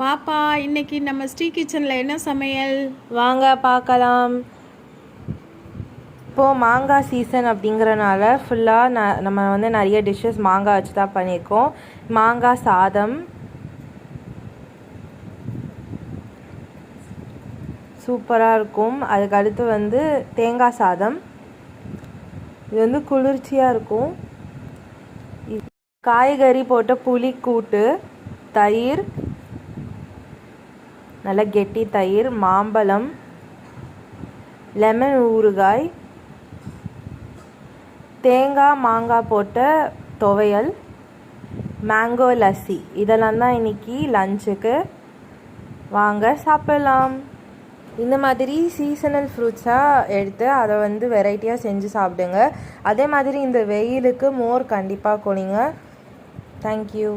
பாப்பா இன்னைக்கு நம்ம ஸ்ரீ கிச்சனில் என்ன சமையல்? வாங்க பார்க்கலாம். இப்போது மாங்காய் சீசன் அப்படிங்கிறனால ஃபுல்லாக நம்ம வந்து நிறைய டிஷ்ஷஸ் மாங்காய் வச்சு தான் பண்ணியிருக்கோம். மாங்காய் சாதம் சூப்பராக இருக்கும். அதுக்கு அடுத்து வந்து தேங்காய் சாதம், இது வந்து குளிர்ச்சியாக இருக்கும். காய்கறி போட்ட புளி கூட்டு, தயிர், நல்ல கெட்டி தயிர், மாம்பழம், லெமன் ஊறுகாய், தேங்காய் மாங்காய் போட்ட துவையல், மேங்கோ லஸ்ஸி, இதெல்லாம் தான் இன்றைக்கி லஞ்சுக்கு. வாங்க சாப்பிடலாம். இந்த மாதிரி சீசனல் ஃப்ரூட்ஸாக எடுத்து அதை வந்து வெரைட்டியாக செஞ்சு சாப்பிடுங்க. அதே மாதிரி இந்த வெயிலுக்கு மோர் கண்டிப்பாக குடிங்க. தேங்க்யூ.